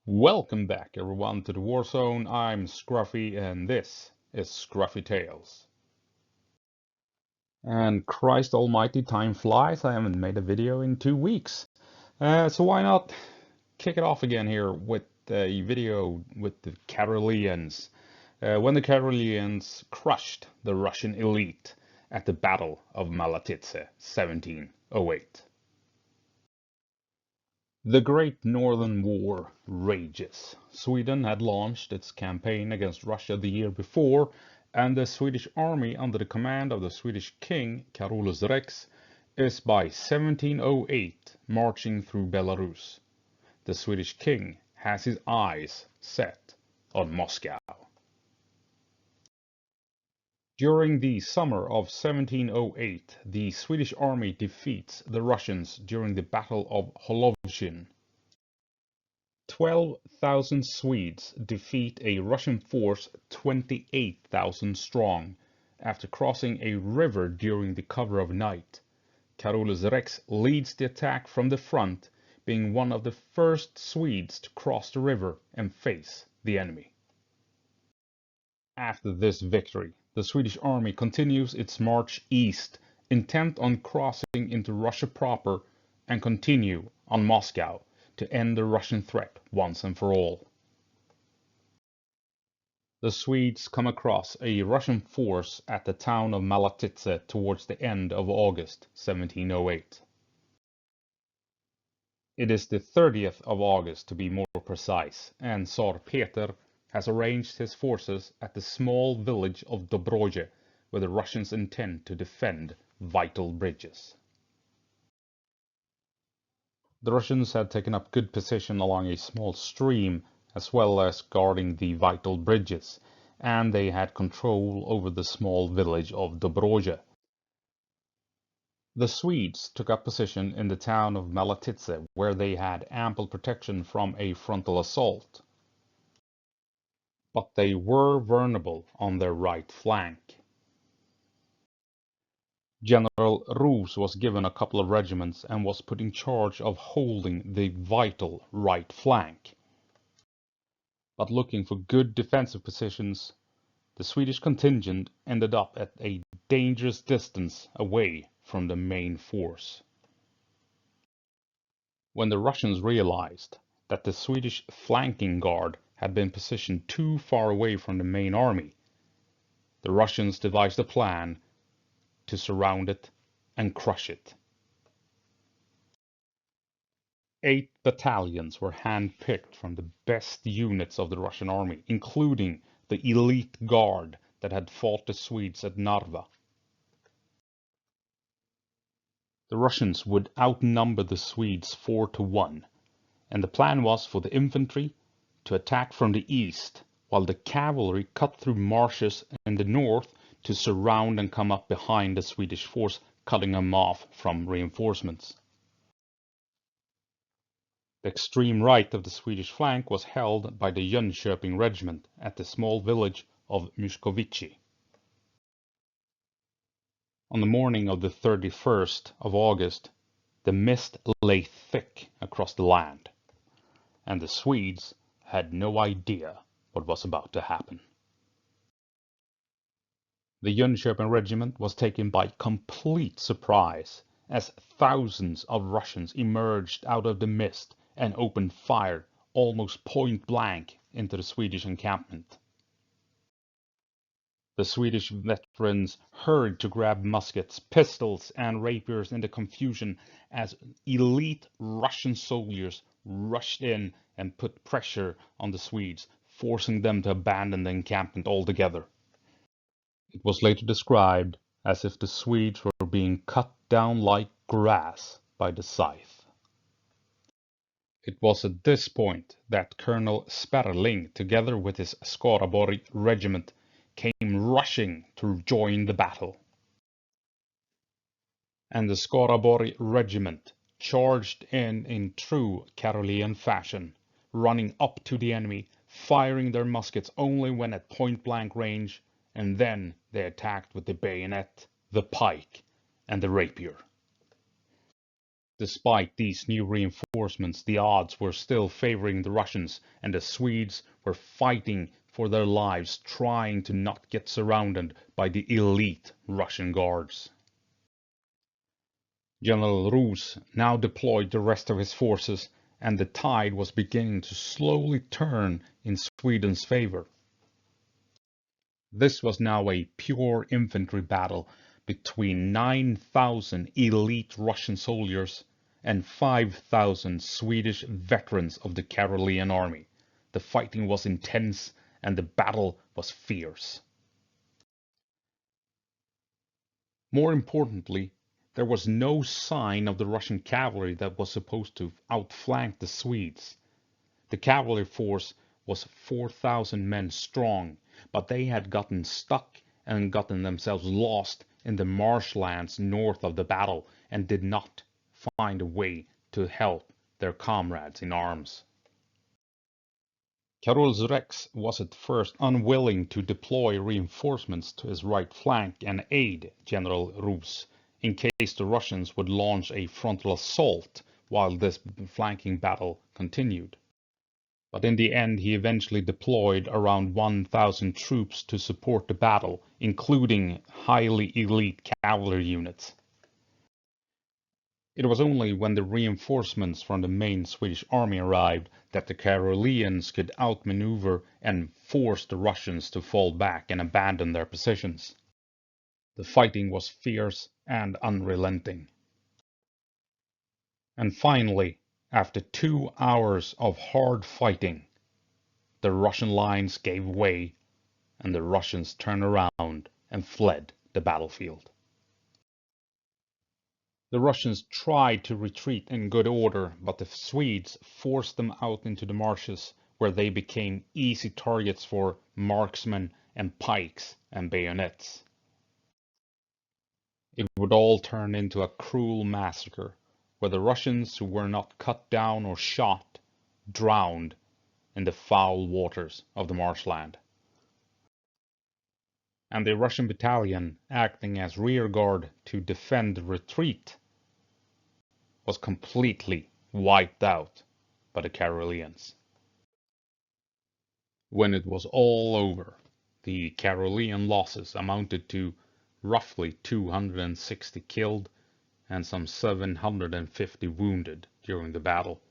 Welcome back everyone to the War Zone. I'm Scruffy and this is Scruffy Tales. And Christ almighty, time flies. I haven't made a video in 2 weeks. So why not kick it off again here with a video with the Caroleans. When the Caroleans crushed the Russian elite at the Battle of Malatitze, 1708. The Great Northern War rages. Sweden had launched its campaign against Russia the year before, and the Swedish army under the command of the Swedish king, Carolus Rex, is by 1708 marching through Belarus. The Swedish king has his eyes set on Moscow. During the summer of 1708, the Swedish army defeats the Russians during the Battle of Holovshin. 12,000 Swedes defeat a Russian force 28,000 strong after crossing a river during the cover of night. Carolus Rex leads the attack from the front, being one of the first Swedes to cross the river and face the enemy. After this victory, the Swedish army continues its march east, intent on crossing into Russia proper and continue on Moscow to end the Russian threat once and for all. The Swedes come across a Russian force at the town of Malatitze towards the end of August 1708. It is the 30th of August to be more precise, and Tsar Peter has arranged his forces at the small village of Dobroje, where the Russians intend to defend vital bridges. The Russians had taken up good position along a small stream, as well as guarding the vital bridges, and they had control over the small village of Dobroje. The Swedes took up position in the town of Malatitze, where they had ample protection from a frontal assault. But they were vulnerable on their right flank. General Roos was given a couple of regiments and was put in charge of holding the vital right flank. But looking for good defensive positions, the Swedish contingent ended up at a dangerous distance away from the main force. When the Russians realized that the Swedish flanking guard had been positioned too far away from the main army, the Russians devised a plan to surround it and crush it. 8 battalions were hand-picked from the best units of the Russian army, including the elite guard that had fought the Swedes at Narva. The Russians would outnumber the Swedes 4-1, and the plan was for the infantry to attack from the east, while the cavalry cut through marshes in the north to surround and come up behind the Swedish force, cutting them off from reinforcements. The extreme right of the Swedish flank was held by the Jönköping regiment at the small village of Muskovici. On the morning of the 31st of August, the mist lay thick across the land, and the Swedes had no idea what was about to happen. The Jönköping regiment was taken by complete surprise as thousands of Russians emerged out of the mist and opened fire almost point blank into the Swedish encampment. The Swedish veterans hurried to grab muskets, pistols, and rapiers in the confusion as elite Russian soldiers rushed in and put pressure on the Swedes, forcing them to abandon the encampment altogether. It was later described as if the Swedes were being cut down like grass by the scythe. It was at this point that Colonel Sperling, together with his Skaraborg regiment, came rushing to join the battle. And the Skaraborg regiment charged in true Carolean fashion, running up to the enemy, firing their muskets only when at point-blank range, and then they attacked with the bayonet, the pike, and the rapier. Despite these new reinforcements, the odds were still favoring the Russians, and the Swedes were fighting for their lives, trying to not get surrounded by the elite Russian guards. General Rus now deployed the rest of his forces, and the tide was beginning to slowly turn in Sweden's favor. This was now a pure infantry battle between 9,000 elite Russian soldiers and 5,000 Swedish veterans of the Carolean army. The fighting was intense and the battle was fierce. More importantly, there was no sign of the Russian cavalry that was supposed to outflank the Swedes. The cavalry force was 4,000 men strong, but they had gotten stuck and gotten themselves lost in the marshlands north of the battle and did not find a way to help their comrades in arms. Carol's Rex was at first unwilling to deploy reinforcements to his right flank and aid General Rus in case the Russians would launch a frontal assault while this flanking battle continued. But in the end, he eventually deployed around 1,000 troops to support the battle, including highly elite cavalry units. It was only when the reinforcements from the main Swedish army arrived that the Caroleans could outmaneuver and force the Russians to fall back and abandon their positions. The fighting was fierce and unrelenting. And finally, after 2 hours of hard fighting, the Russian lines gave way and the Russians turned around and fled the battlefield. The Russians tried to retreat in good order, but the Swedes forced them out into the marshes, where they became easy targets for marksmen and pikes and bayonets. It would all turn into a cruel massacre, where the Russians who were not cut down or shot drowned in the foul waters of the marshland. And the Russian battalion, acting as rear guard to defend the retreat, was completely wiped out by the Caroleans. When it was all over, the Carolean losses amounted to roughly 260 killed and some 750 wounded during the battle.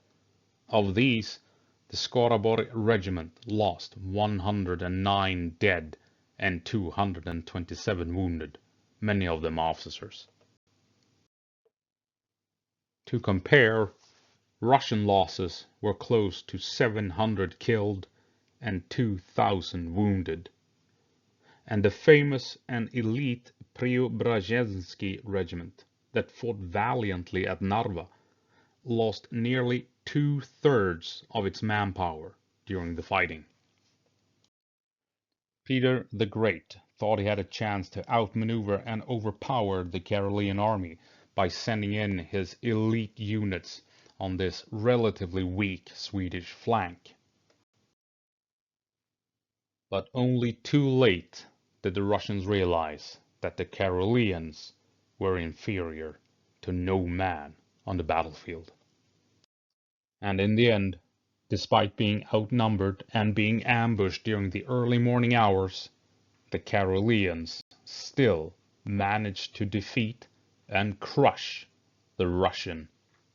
Of these, the Skaraborg regiment lost 109 dead and 227 wounded, many of them officers. To compare, Russian losses were close to 700 killed and 2,000 wounded. And the famous and elite Preobrazhensky regiment that fought valiantly at Narva lost nearly 2/3 of its manpower during the fighting. Peter the Great thought he had a chance to outmaneuver and overpower the Carolean army by sending in his elite units on this relatively weak Swedish flank. But only too late did the Russians realize that the Caroleans were inferior to no man on the battlefield. And in the end, despite being outnumbered and being ambushed during the early morning hours, the Caroleans still managed to defeat and crush the Russian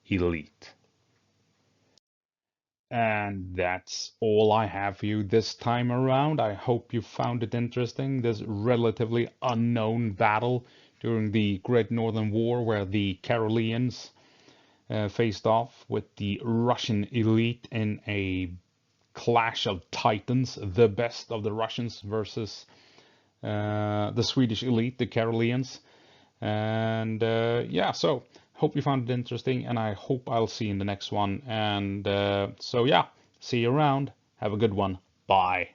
elite. And that's all I have for you this time around. I hope you found it interesting, this relatively unknown battle during the Great Northern War, where the Caroleans faced off with the Russian elite in a clash of titans, the best of the Russians versus the Swedish elite, the Caroleans. And yeah, so hope you found it interesting, and I hope I'll see you in the next one. And so yeah, see you around. Have a good one. Bye.